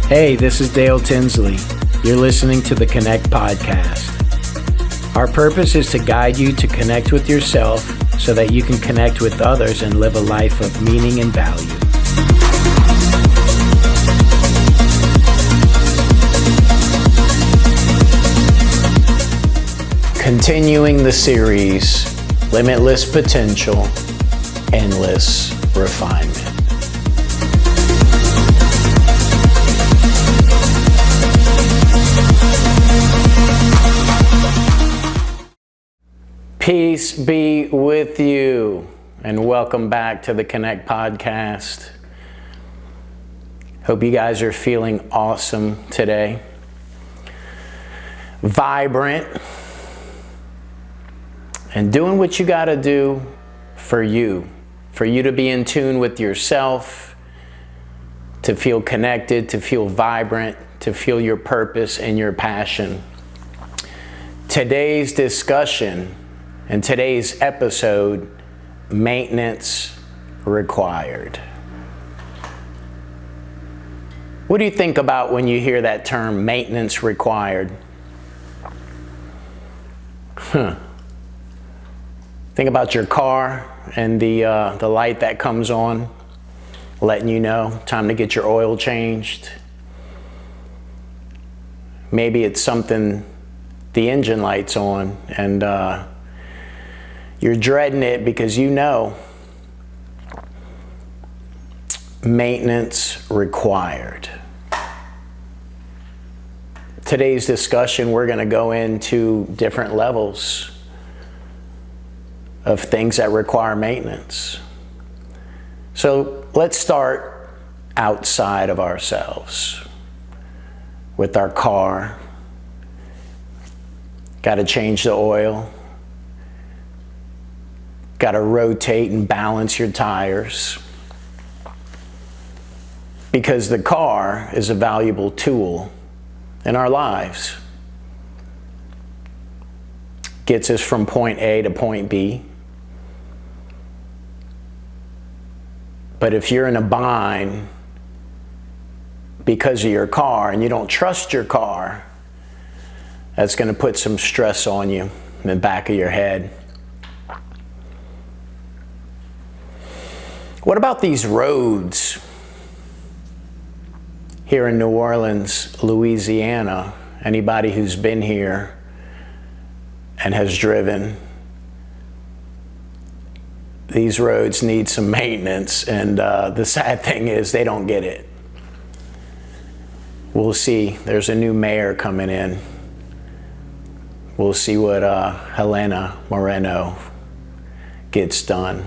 Hey, this is Dale Tinsley. You're listening to the Connect Podcast. Our purpose is to guide you to connect with yourself so that you can connect with others and live a life of meaning and value. Continuing the series, Limitless Potential, Endless Refinement. Peace be with you, and welcome back to the Connect Podcast. Hope you guys are feeling awesome today. Vibrant, and doing what you got to do for you to be in tune with yourself, to feel connected, to feel vibrant, to feel your purpose and your passion. Today's discussion and today's episode, maintenance required. What do you think about when you hear that term, maintenance required? Think about your car and the light that comes on, letting you know time to get your oil changed. Maybe it's something, the engine light's on, and you're dreading it because you know maintenance required. Today's discussion, we're going to go into different levels of things that require maintenance. So let's start outside of ourselves with our car. Got to change the oil. Got to rotate and balance your tires, because the car is a valuable tool in our lives. Gets us from point A to point B. But if you're in a bind because of your car and you don't trust your car, that's going to put some stress on you in the back of your head. What about these roads here in New Orleans, Louisiana? Anybody who's been here and has driven, these roads need some maintenance, and the sad thing is they don't get it. We'll see. There's a new mayor coming in. We'll see what Helena Moreno gets done.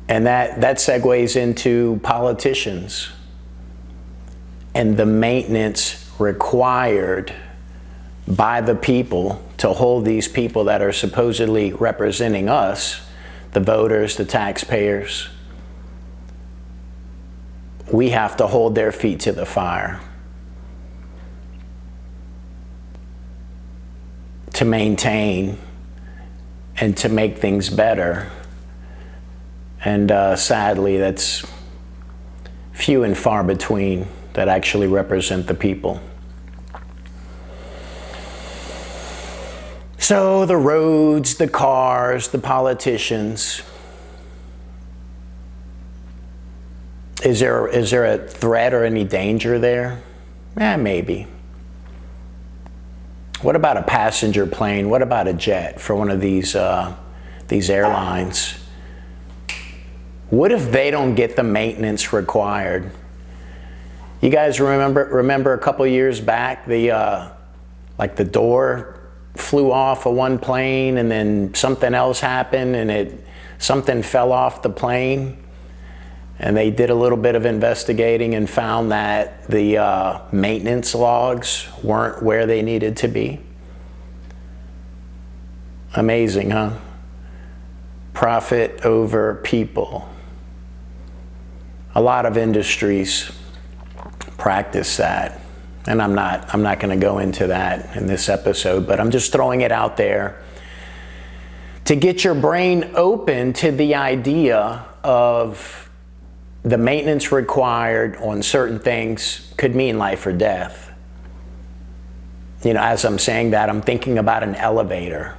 And that segues into politicians and the maintenance required by the people to hold these people that are supposedly representing us, the voters, the taxpayers. We have to hold their feet to the fire to maintain and to make things better. And sadly, that's few and far between that actually represent the people. So the roads, the cars, the politicians. Is there a threat or any danger there? Maybe. What about a passenger plane? What about a jet for one of these airlines? What if they don't get the maintenance required? You guys remember a couple years back, the door flew off of one plane, and then something else happened, and something fell off the plane, and they did a little bit of investigating and found that the maintenance logs weren't where they needed to be. Amazing, huh? Profit over people. A lot of industries practice that, and I'm not going to go into that in this episode, but I'm just throwing it out there to get your brain open to the idea of the maintenance required on certain things could mean life or death. You know, as I'm saying that, I'm thinking about an elevator.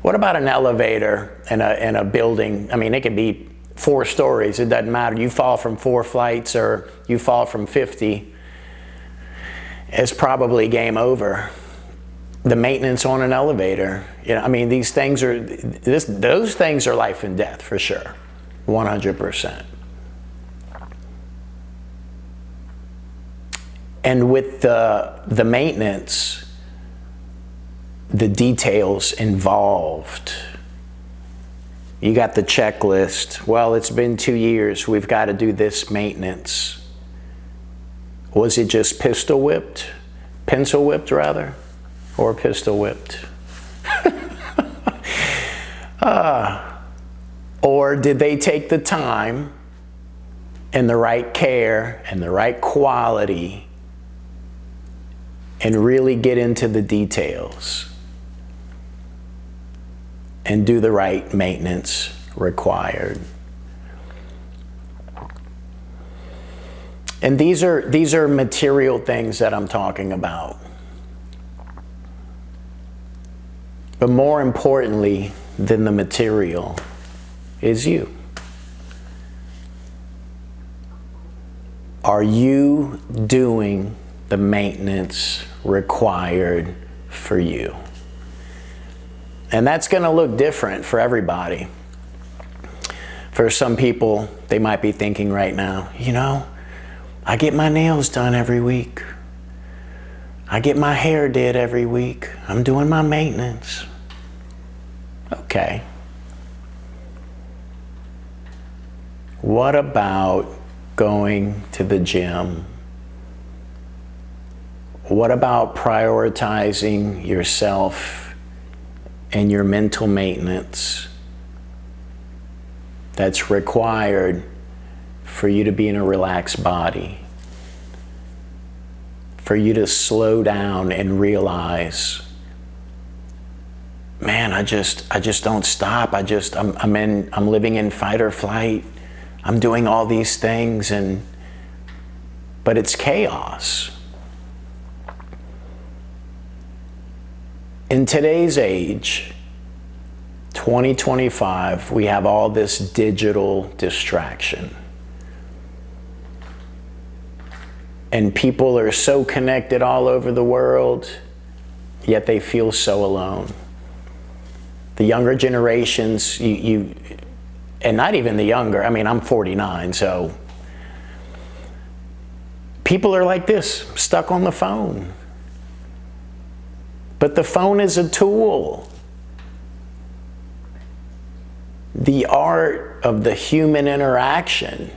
What about an elevator in a building? I mean, it could be 4 stories. It doesn't matter. You fall from 4 flights or you fall from 50. It's probably game over. The maintenance on an elevator. You know, I mean, these things are, those things are life and death for sure. 100%. And with the maintenance, the details involved. You got the checklist. Well, it's been 2 years. We've got to do this maintenance. Was it just pencil whipped rather? Or pistol whipped? Or did they take the time and the right care and the right quality and really get into the details and do the right maintenance required? And these are material things that I'm talking about. But more importantly than the material is you. Are you doing the maintenance required for you? And that's going to look different for everybody. For some people, they might be thinking right now, you know, I get my nails done every week. I get my hair did every week. I'm doing my maintenance. Okay. What about going to the gym? What about prioritizing yourself and your mental maintenance that's required for you to be in a relaxed body? For you to slow down and realize, man, I just don't stop. I'm living in fight or flight. I'm doing all these things, but it's chaos. In today's age, 2025, we have all this digital distraction. And people are so connected all over the world, yet they feel so alone. The younger generations, and not even the younger, I mean, I'm 49, so people are like this, stuck on the phone. But the phone is a tool. The art of the human interaction,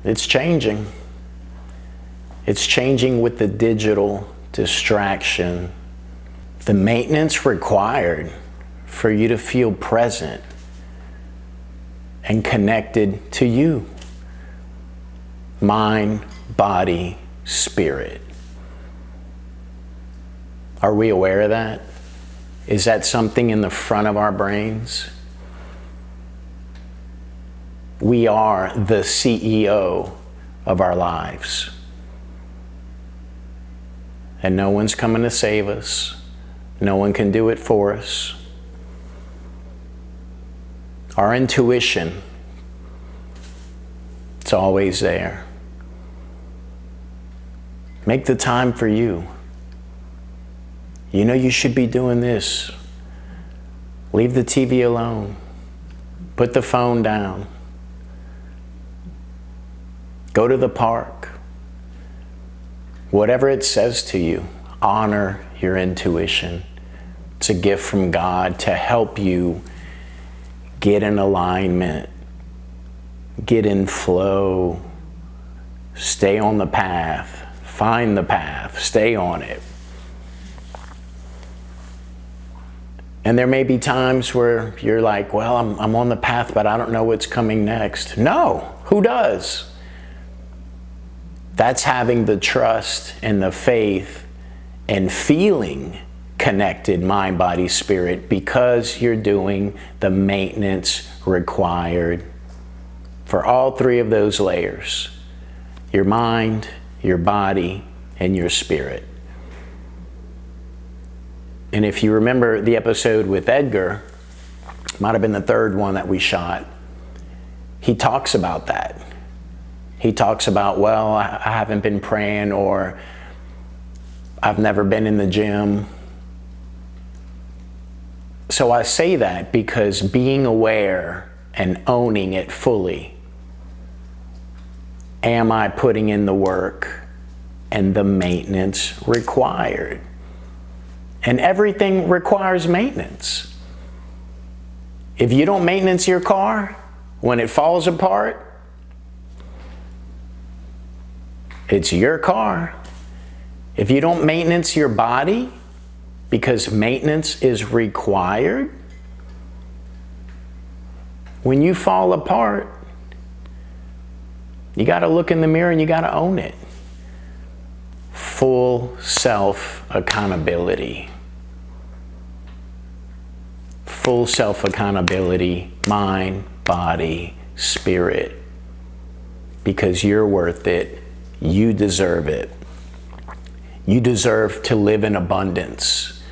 it's changing. It's changing with the digital distraction. The maintenance required for you to feel present and connected to you. Mind, body, spirit. Are we aware of that? Is that something in the front of our brains? We are the CEO of our lives. And no one's coming to save us. No one can do it for us. Our intuition, it's always there. Make the time for you. You know you should be doing this. Leave the TV alone. Put the phone down. Go to the park. Whatever it says to you, honor your intuition. It's a gift from God to help you get in alignment, get in flow, stay on the path, find the path, stay on it. And there may be times where you're like, well, I'm on the path, but I don't know what's coming next. No, who does? That's having the trust and the faith and feeling connected, mind, body, spirit, because you're doing the maintenance required for all three of those layers: your mind, your body, and your spirit. And if you remember the episode with Edgar, might have been the third one that we shot, he talks about that. He talks about, well, I haven't been praying, or I've never been in the gym. So I say that because being aware and owning it fully, am I putting in the work and the maintenance required? And everything requires maintenance. If you don't maintenance your car, when it falls apart, it's your car. If you don't maintenance your body, because maintenance is required, when you fall apart, you got to look in the mirror and you got to own it. Full self-accountability. Full self-accountability, mind, body, spirit. Because you're worth it. You deserve it. You deserve to live in abundance.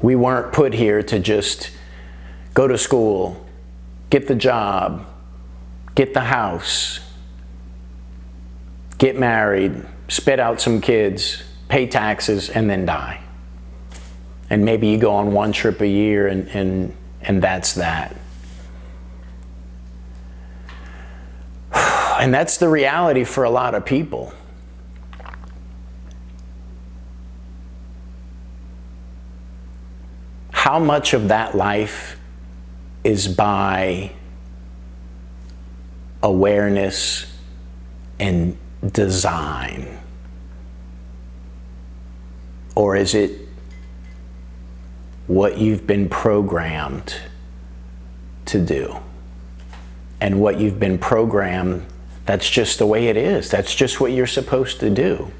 We weren't put here to just go to school, get the job, get the house, get married, spit out some kids, pay taxes, and then die. And maybe you go on one trip a year and that's that. And that's the reality for a lot of people. How much of that life is by awareness and design? Or is it what you've been programmed to do? And what you've been programmed, that's just the way it is. That's just what you're supposed to do.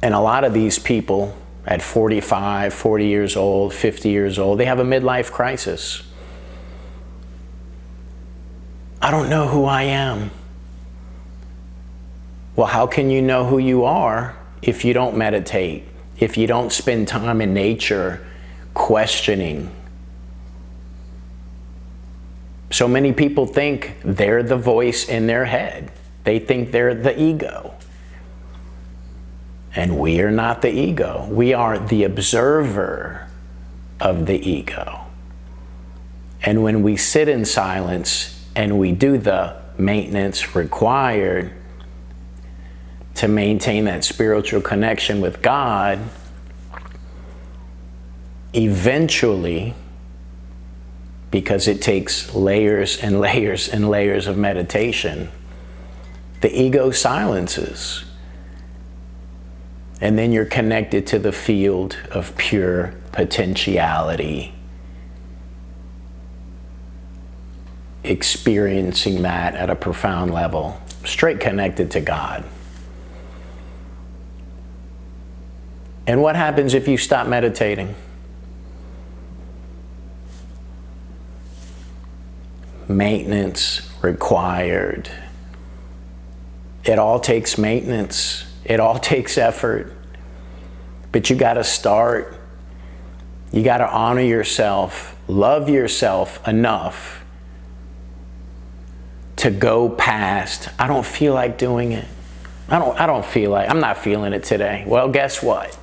And a lot of these people at 45, 40 years old, 50 years old, they have a midlife crisis. I don't know who I am. Well, how can you know who you are if you don't meditate, if you don't spend time in nature questioning? So many people think they're the voice in their head. They think they're the ego. And we are not the ego. We are the observer of the ego. And when we sit in silence and we do the maintenance required to maintain that spiritual connection with God, eventually, because it takes layers and layers and layers of meditation, the ego silences. And then you're connected to the field of pure potentiality, experiencing that at a profound level, straight connected to God. And what happens if you stop meditating? Maintenance required. It all takes maintenance. It all takes effort. But you got to start. You got to honor yourself, love yourself enough to go past, I don't feel like doing it. I'm not feeling it today. Well, guess what?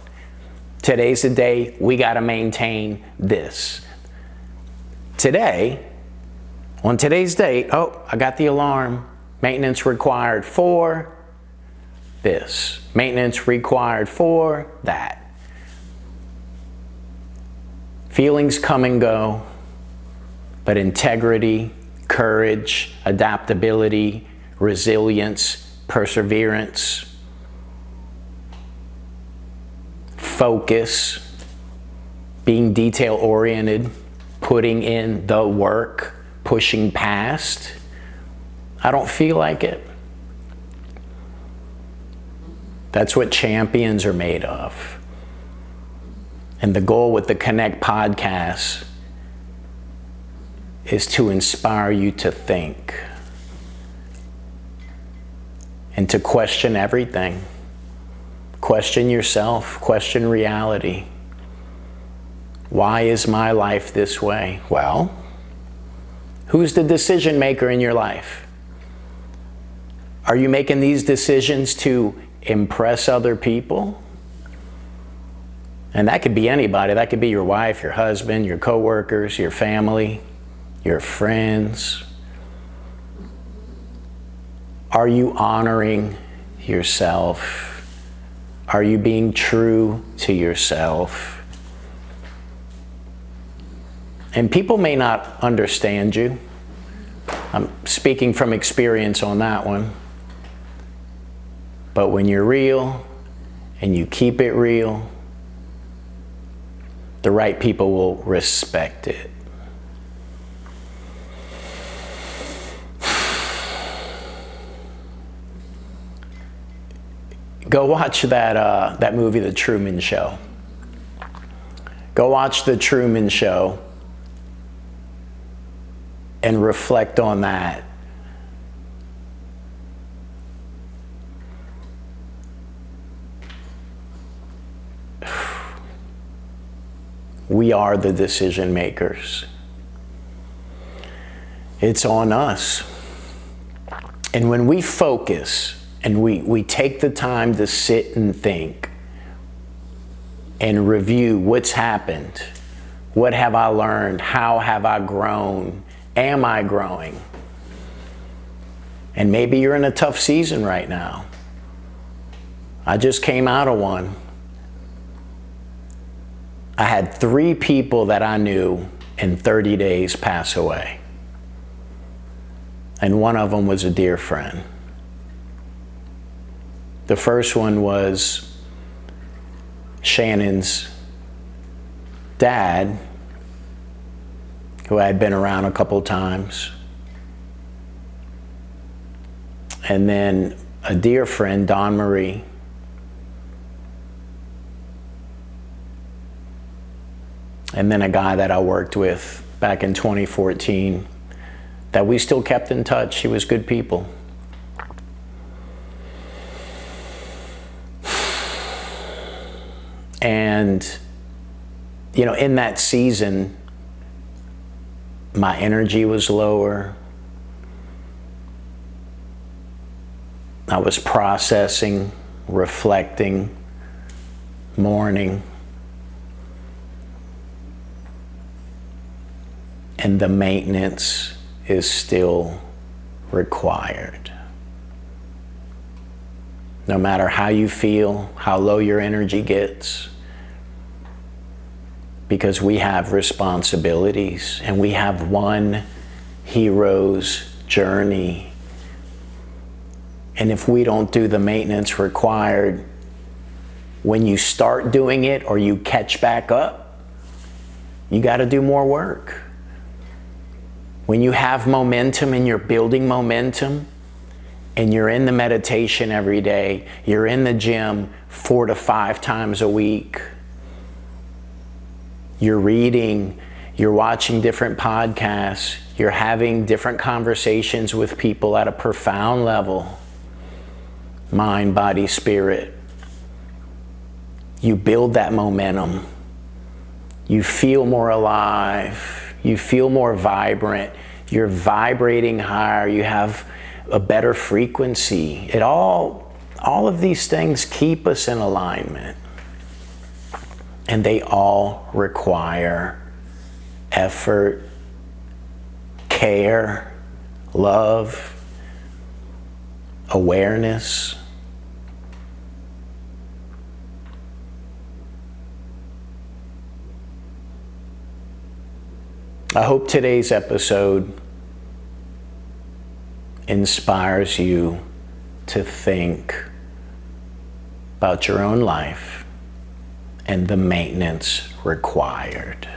Today's the day we got to maintain this. Today, on today's date, oh, I got the alarm. Maintenance required for this. Maintenance required for that. Feelings come and go, but integrity, courage, adaptability, resilience, perseverance, focus, being detail-oriented, putting in the work, pushing past. I don't feel like it. That's what champions are made of. And the goal with the Connect podcast is to inspire you to think and to question everything. Question yourself, question reality. Why is my life this way? Well, who's the decision maker in your life? Are you making these decisions to impress other people? And that could be anybody. That could be your wife, your husband, your coworkers, your family, your friends. Are you honoring yourself? Are you being true to yourself? And people may not understand you. I'm speaking from experience on that one. But when you're real and you keep it real, the right people will respect it. Go watch that movie, The Truman Show. Go watch The Truman Show and reflect on that. We are the decision makers. It's on us. And when we focus and we take the time to sit and think and review what's happened, what have I learned, how have I grown, am I growing? And maybe you're in a tough season right now. I just came out of one. I had 3 people that I knew in 30 days pass away. And one of them was a dear friend. The first one was Shannon's dad, who I had been around a couple times. And then a dear friend, Dawn Marie. And then a guy that I worked with back in 2014 that we still kept in touch. He was good people. And, you know, in that season, my energy was lower. I was processing, reflecting, mourning. And the maintenance is still required. No matter how you feel, how low your energy gets, because we have responsibilities and we have one hero's journey. And if we don't do the maintenance required, when you start doing it or you catch back up, you got to do more work. When you have momentum and you're building momentum and you're in the meditation every day, you're in the gym 4 to 5 times a week, you're reading, you're watching different podcasts, you're having different conversations with people at a profound level, mind, body, spirit, you build that momentum. You feel more alive. You feel more vibrant. You're vibrating higher. You have a better frequency. All of these things keep us in alignment. And they all require effort, care, love, awareness. I hope today's episode inspires you to think about your own life and the maintenance required.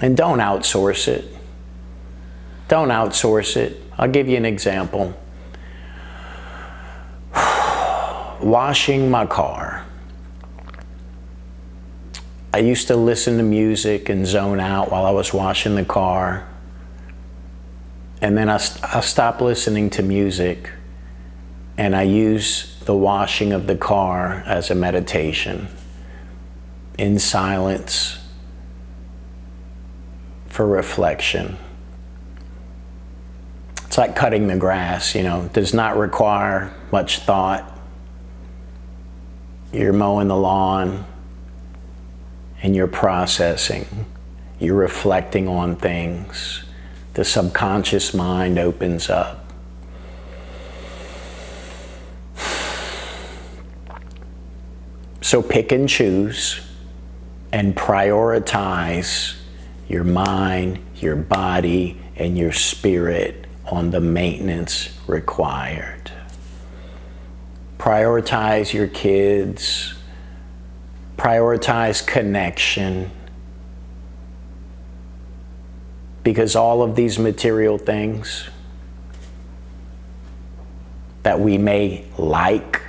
And don't outsource it. Don't outsource it. I'll give you an example. washing my car, I used to listen to music and zone out while I was washing the car. And then I stopped listening to music, and I use the washing of the car as a meditation in silence for reflection. It's like cutting the grass, does not require much thought. You're mowing the lawn and you're processing, you're reflecting on things. The subconscious mind opens up. So pick and choose and prioritize your mind, your body, and your spirit on the maintenance required. Prioritize your kids. Prioritize connection. Because all of these material things that we may like,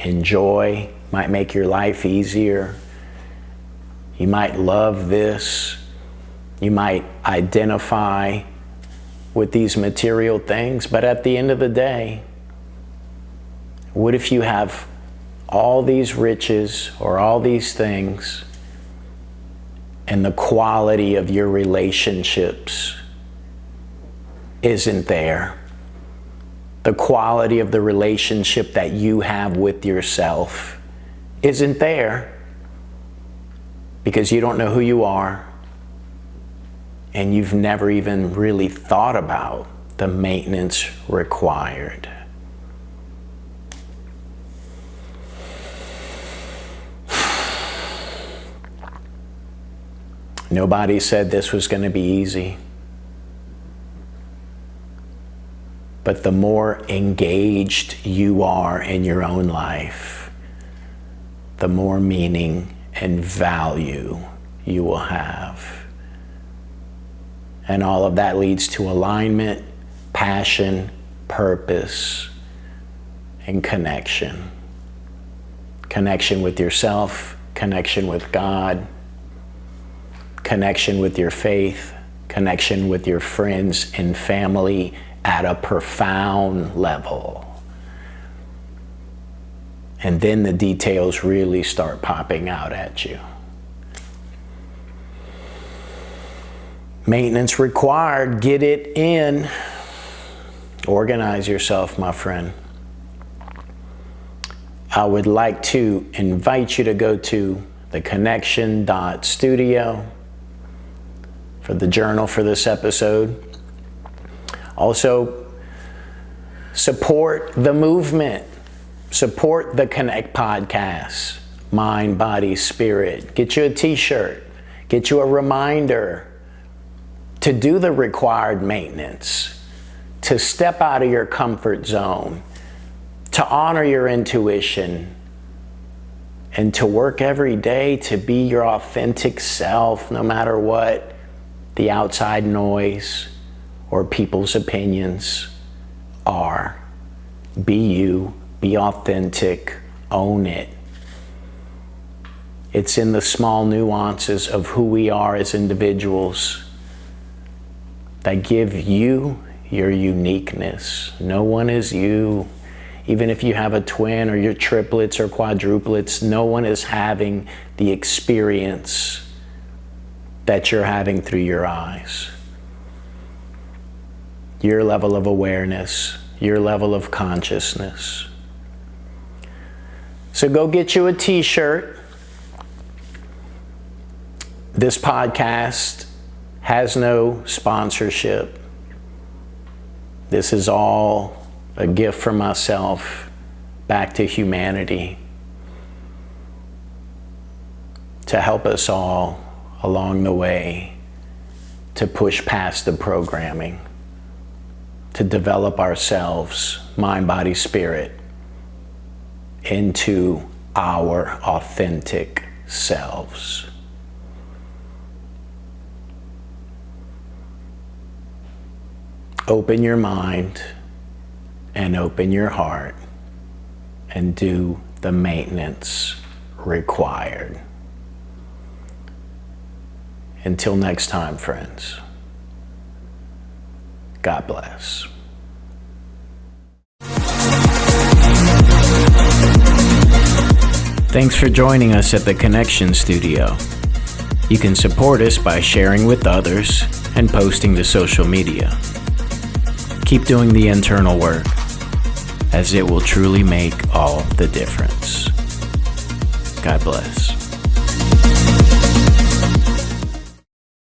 enjoy, might make your life easier. You might love this. You might identify with these material things, but at the end of the day, what if you have all these riches or all these things and the quality of your relationships isn't there? The quality of the relationship that you have with yourself isn't there because you don't know who you are and you've never even really thought about the maintenance required. Nobody said this was going to be easy. But the more engaged you are in your own life, the more meaning and value you will have. And all of that leads to alignment, passion, purpose, and connection. Connection with yourself, connection with God, connection with your faith, connection with your friends and family at a profound level. And then the details really start popping out at you. Maintenance required, get it in. Organize yourself, my friend. I would like to invite you to go to theconnection.studio for the journal for this episode. Also, support the movement. Support the Connect podcast, Mind, Body, Spirit. Get you a t-shirt. Get you a reminder to do the required maintenance, to step out of your comfort zone, to honor your intuition, and to work every day to be your authentic self, no matter what the outside noise or people's opinions are. Be you, be authentic, own it. It's in the small nuances of who we are as individuals that give you your uniqueness. No one is you. Even if you have a twin or your triplets or quadruplets, no one is having the experience that you're having through your eyes. Your level of awareness, your level of consciousness. So go get you a t-shirt. This podcast has no sponsorship. This is all a gift from myself back to humanity to help us all along the way to push past the programming, to develop ourselves, mind, body, spirit, into our authentic selves. Open your mind and open your heart and do the maintenance required. Until next time, friends, God bless. Thanks for joining us at the Connection Studio. You can support us by sharing with others and posting to social media. Keep doing the internal work, as it will truly make all the difference. God bless.